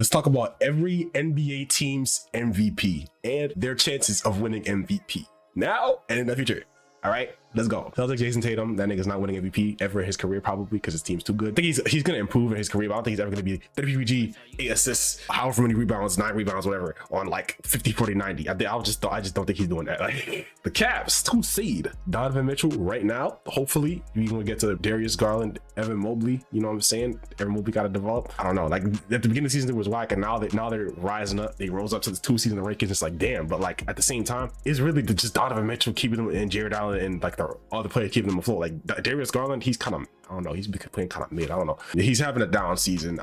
Let's talk about every NBA team's MVP and their chances of winning MVP now and in the future. All right, let's go. Sounds like Jayson Tatum. That nigga's not winning MVP ever in his career, probably because his team's too good. I think he's gonna improve in his career, but I don't think he's ever gonna be 30 PPG, 8 assists, however many rebounds, 9 rebounds, whatever, on like 50, 40, 90. I just don't think he's doing that. Like the Cavs, 2 seed, Donovan Mitchell right now. Hopefully, we gonna get to Darius Garland, Evan Mobley. You know what I'm saying? Evan Mobley got to develop. I don't know. Like at the beginning of the season, it was whack, and now they're rising up. They rose up to the 2 seed in the rankings. It's like damn, but like at the same time, it's really just Donovan Mitchell keeping them and Jared Allen and like the other players keeping them afloat. Like Darius Garland, he's kind of, I don't know, he's playing kind of mid. I don't know. He's having a down season.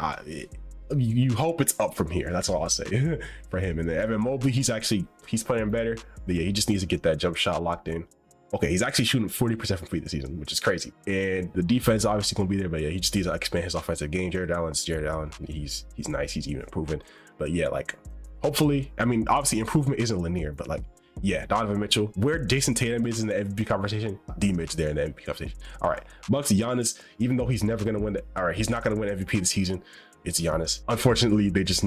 You hope it's up from here. That's all I'll say for him. And then Evan Mobley, he's playing better. But yeah, he just needs to get that jump shot locked in. Okay, he's actually shooting 40% from free this season, which is crazy. And the defense obviously gonna be there, but yeah, he just needs to expand his offensive game. Jared Allen. He's nice. He's even improving. But yeah, like hopefully, I mean, obviously improvement isn't linear, but like yeah, Donovan Mitchell, where Jayson Tatum is in the MVP conversation, D-Mitch there in the MVP conversation. All right, Bucks, Giannis, even though he's never gonna win he's not gonna win MVP this season. It's Giannis. Unfortunately, they just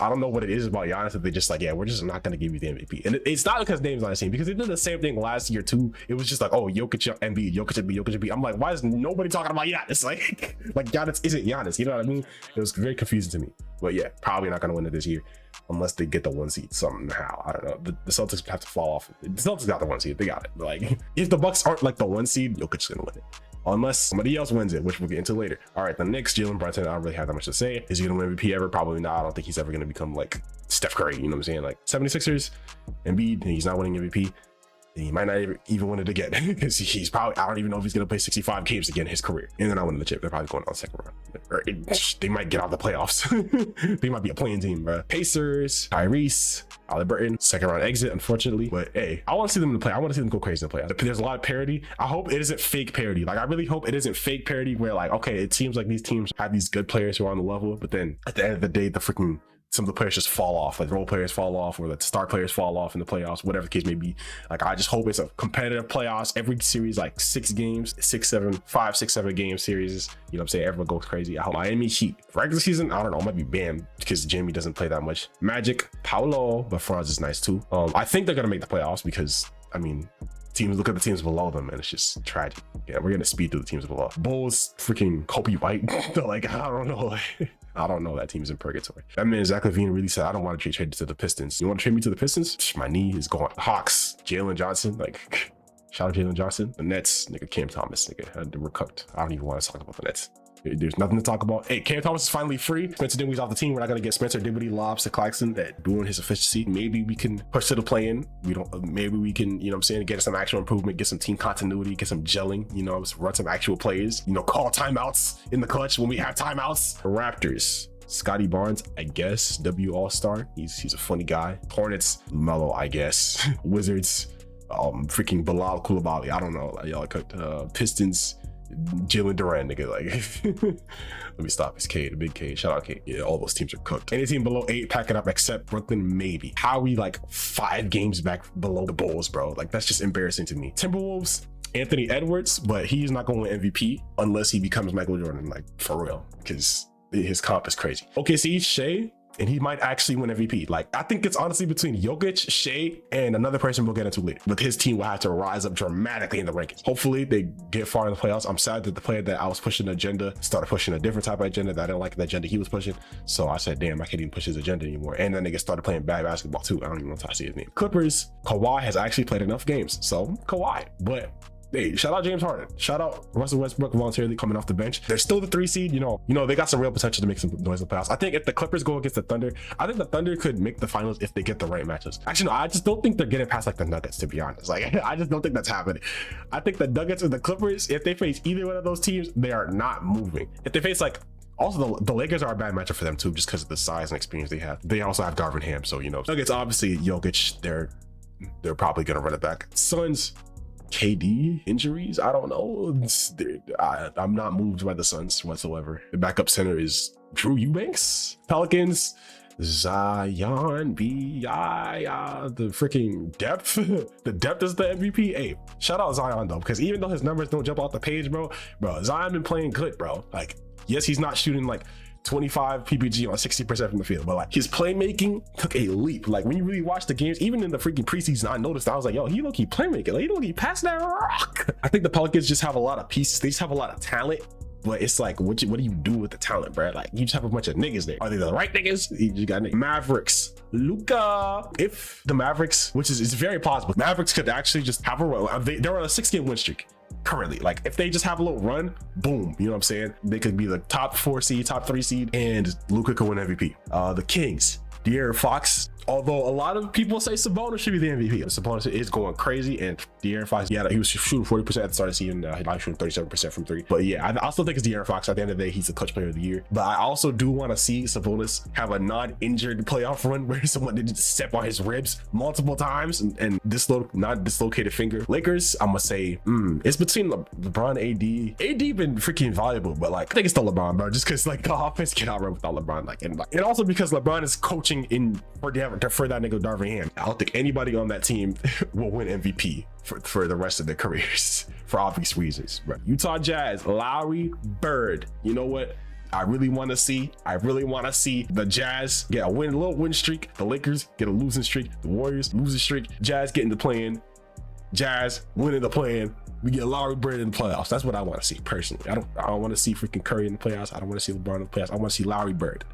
I don't know what it is about Giannis that they just like, yeah, we're just not gonna give you the MVP. And it's not because name's on the team, because they did the same thing last year too. It was just like, oh, Jokic, Embiid, Jokic, Embiid. I'm like, why is nobody talking about Giannis? Like Giannis isn't Giannis. You know what I mean? It was very confusing to me. But yeah, probably not gonna win it this year unless they get the 1 seed somehow. I don't know. The Celtics have to fall off. The Celtics got the 1 seed. They got it. But like, if the Bucks aren't like the 1 seed, Jokic is gonna win it. Unless somebody else wins it, which we'll get into later. All right, the Knicks, Jalen Brunson, I don't really have that much to say. Is he gonna win MVP ever? Probably not. I don't think he's ever gonna become like Steph Curry, you know what I'm saying? Like 76ers, Embiid, he's not winning MVP. He might not even win it again because he's probably, I don't even know if he's gonna play 65 games again in his career. And they're not winning the chip. They're probably going on the second round. Or they might get out of the playoffs. They might be a playing team, bro. Pacers, Tyrese, Halliburton, second round exit, unfortunately. But hey, I want to see them in the play. I want to see them go crazy in the play. There's a lot of parity. I hope it isn't fake parity. Like I really hope it isn't fake parity where like, okay, it seems like these teams have these good players who are on the level, but then at the end of the day, some of the players just fall off, like role players fall off, or the star players fall off in the playoffs, whatever the case may be. Like I just hope it's a competitive playoffs, every series, like 6 games, 5, 6, 7 game series. You know what I'm saying? Everyone goes crazy. I hope Miami Heat regular season, I don't know, it might be Bam because Jimmy doesn't play that much. Magic, Paolo, but Franz is nice too. I think they're gonna make the playoffs because I mean, look at the teams below them and it's just tragic. Yeah, we're gonna speed through the teams below. Bulls, freaking Kobe White. Like I don't know. I don't know. That team's in purgatory. That man, Zach LaVine, really said, I don't want to trade to the Pistons. You want to trade me to the Pistons? My knee is gone. Hawks, Jalen Johnson, like, shout out Jalen Johnson. The Nets, nigga, Cam Thomas, nigga, we're cooked. I don't even want to talk about the Nets. There's nothing to talk about. Hey, Cam Thomas is finally free. Spencer Dinwiddie's off the team. We're not gonna get Spencer Dinwiddie lobs to Claxton that doing his efficiency. Maybe we can push to the play-in. Maybe we can, you know what I'm saying, get some actual improvement, get some team continuity, get some gelling, you know, run some actual plays, you know, call timeouts in the clutch when we have timeouts. Raptors, Scotty Barnes, I guess, W All-Star. He's a funny guy. Hornets, Melo, I guess. Wizards, freaking Bilal Coulibaly. I don't know. Like, y'all cooked. Pistons, Jalen Duran, nigga. Like, let me stop. It's K, the big K. Shout out K. Yeah, all those teams are cooked. Any team below 8, pack it up except Brooklyn, maybe. How are we like 5 games back below the Bulls, bro? Like, that's just embarrassing to me. Timberwolves, Anthony Edwards, but he's not going to win MVP unless he becomes Michael Jordan, like for real, because his comp is crazy. OKC, Shai, and he might actually win MVP. Like, I think it's honestly between Jokic, Shai, and another person we'll get into later. But his team will have to rise up dramatically in the rankings. Hopefully, they get far in the playoffs. I'm sad that the player that I was pushing the agenda started pushing a different type of agenda that I didn't like the agenda he was pushing. So I said, damn, I can't even push his agenda anymore. And then they get started playing bad basketball too. I don't even know how to say his name. Clippers, Kawhi has actually played enough games. So Kawhi, but hey, shout out James Harden. Shout out Russell Westbrook voluntarily coming off the bench. They're still the 3 seed. You know, they got some real potential to make some noise in the playoffs. I think if the Clippers go against the Thunder, I think the Thunder could make the finals if they get the right matchups. Actually, no, I just don't think they're getting past like the Nuggets, to be honest. Like, I just don't think that's happening. I think the Nuggets and the Clippers, if they face either one of those teams, they are not moving. If they face like, also the Lakers are a bad matchup for them too, just because of the size and experience they have. They also have Darvin Ham, so you know, Nuggets obviously Jokic, they're probably gonna run it back. Suns, KD injuries, I don't know. I'm not moved by the Suns whatsoever. The backup center is Drew Eubanks. Pelicans, Zion, the freaking depth. The depth is the MVP. Hey, shout out Zion though, because even though his numbers don't jump off the page, bro, Zion been playing good, bro. Like, yes, he's not shooting like 25 PPG on 60% from the field. But like his playmaking took a leap. Like when you really watch the games, even in the freaking preseason, I noticed, I was like, yo, he low-key playmaking. Like he low-key passing that rock. I think the Pelicans just have a lot of pieces. They just have a lot of talent. But it's like, what do you do with the talent, bro? Like, you just have a bunch of niggas there. Are they the right niggas? You just got niggas. Mavericks. Luka. If the Mavericks, which is very possible, Mavericks could actually just have a run. They're on a 6-game win streak currently. Like, if they just have a little run, boom. You know what I'm saying? They could be the top 4 seed, top 3 seed, and Luka could win MVP. The Kings. De'Aaron Fox. Although a lot of people say Sabonis should be the MVP. Sabonis is going crazy, and De'Aaron Fox, yeah, he was shooting 40% at the start of the season. He's probably shooting 37% from 3. But yeah, I still think it's De'Aaron Fox. At the end of the day, he's the clutch player of the year. But I also do want to see Sabonis have a non-injured playoff run where someone didn't step on his ribs multiple times and not dislocated finger. Lakers, I'm gonna say, it's between LeBron, AD been freaking valuable, but like I think it's still LeBron, bro. Just because like the offense cannot run without LeBron. And also because LeBron is coaching in for that nigga Darvin Ham. I don't think anybody on that team will win MVP for the rest of their careers for obvious reasons. Right? Utah Jazz, Lowry, Bird. You know what? I really want to see the Jazz get a little win streak. The Lakers get a losing streak. The Warriors losing streak. Jazz getting the play-in. Jazz winning the play-in. We get Lowry, Bird in the playoffs. That's what I want to see personally. I don't want to see freaking Curry in the playoffs. I don't want to see LeBron in the playoffs. I want to see Lowry, Bird.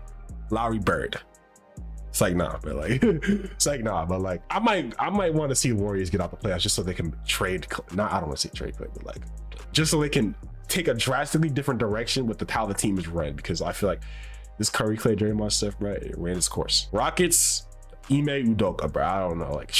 It's like, nah, but like, I might want to see Warriors get out the playoffs just so they can trade. I don't want to say trade, but like, just so they can take a drastically different direction with how the team is run, because I feel like this Curry, Clay, Draymond stuff, bro, it ran its course. Rockets, Ime Udoka, bro. I don't know, like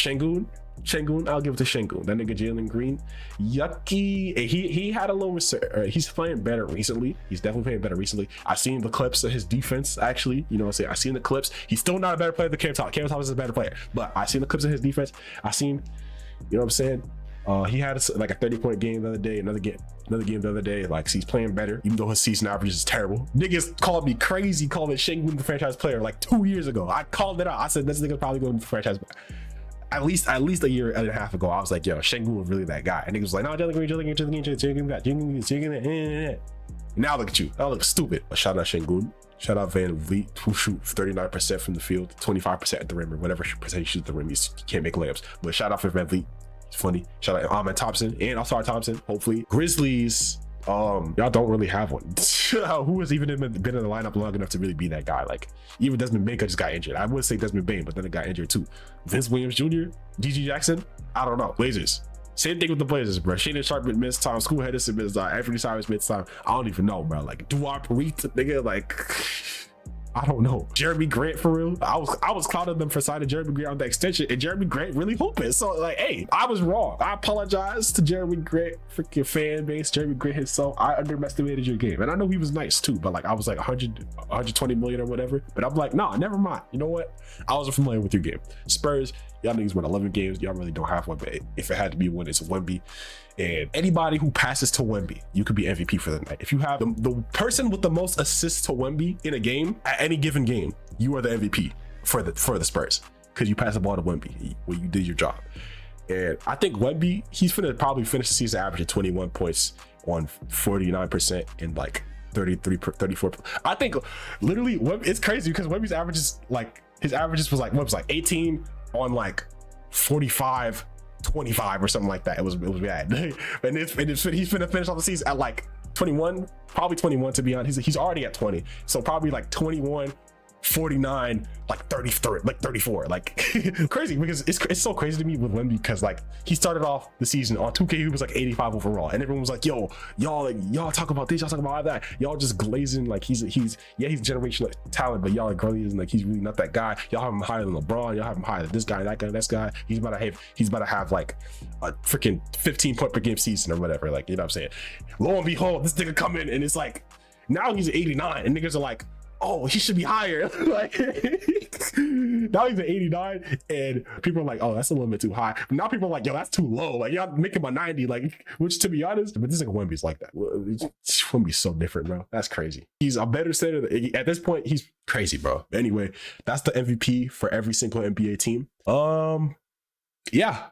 Şengün, I'll give it to Şengün. That nigga Jalen Green, yucky. He had a little he's playing better recently. He's definitely playing better recently. I've seen the clips of his defense, actually. You know what I'm saying? I've seen the clips. He's still not a better player than Cam Thomas. Cam Thomas is a better player, but I've seen the clips of his defense. I've seen, you know what I'm saying? He had like a 30-point game the other day, another game the other day. Like, he's playing better, even though his season average is terrible. Niggas called me crazy calling Şengün the franchise player like 2 years ago. I called it out. I said, this nigga's probably going to the franchise player. At least a year and a half ago, I was like, yo, Şengün was really that guy. And niggas was like, no, Jalen Green. Now look at you. I look stupid. Shout out Şengün. Shout out Van Vliet, who shoot 39% from the field, 25% at the rim, or whatever percentage shoots at the rim. You can't make layups. But shout out for Van Vliet. It's funny. Shout out Ahmed Thompson and Ausar Thompson, hopefully. Grizzlies, y'all don't really have one. Who has even been in the lineup long enough to really be that guy? Like, even Desmond Bain just got injured. I would say Desmond Bain, but then it got injured too. Vince Williams Jr., GG Jackson, I don't know. Blazers, same thing with the Blazers, bro. Shannon Sharp missed time. School Henderson missed time. Anthony Cyrus missed time. I don't even know, bro. Like, Duarte, nigga, like, I don't know. Jeremy Grant, for real. I was clouding them for signing Jeremy Grant on the extension, and Jeremy Grant really hooping. So like, hey, I was wrong. I apologize to Jeremy Grant, freaking fan base. Jeremy Grant himself, I underestimated your game, and I know he was nice too. But like, I was like 120 million or whatever. But I'm like, nah, never mind. You know what? I wasn't familiar with your game. Spurs, y'all niggas won 11 games. Y'all really don't have one. But if it had to be one, it's Wemby. And anybody who passes to Wemby, you could be MVP for the night. If you have the person with the most assists to Wemby in a game, at any given game, you are the MVP for the Spurs, because you pass the ball to Wemby when you did your job. And I think Wemby, he's gonna probably finish the season average at 21 points on 49% and like 34. I think literally it's crazy because Wemby's averages, like his averages was like 18 on like 45, 25 or something like that. It was bad. and he's gonna finish off the season at like 21, probably 21 to be honest. He's already at 20, so probably like 21, 49, like 33, like 34, like crazy, because it's so crazy to me with Wemby, because like he started off the season on 2K, he was like 85 overall, and everyone was like, yo, y'all talk about this, y'all talk about that, y'all just glazing like he's generational talent, but y'all are glazing like he's really not that guy. Y'all have him higher than LeBron, y'all have him higher than this guy, that guy, this guy. He's about to have like a freaking 15 point per game season or whatever, like, you know what I'm saying? Lo and behold, this nigga come in and it's like now he's 89 and niggas are like, oh, he should be higher. Like, now he's at 89 and people are like, oh, that's a little bit too high. But now people are like, yo, that's too low. Like, y'all make him a 90, like, which to be honest, but this nigga Wemby's like that. Wemby's so different, bro. That's crazy. He's a better center. At this point, he's crazy, bro. Anyway, that's the MVP for every single NBA team. Yeah.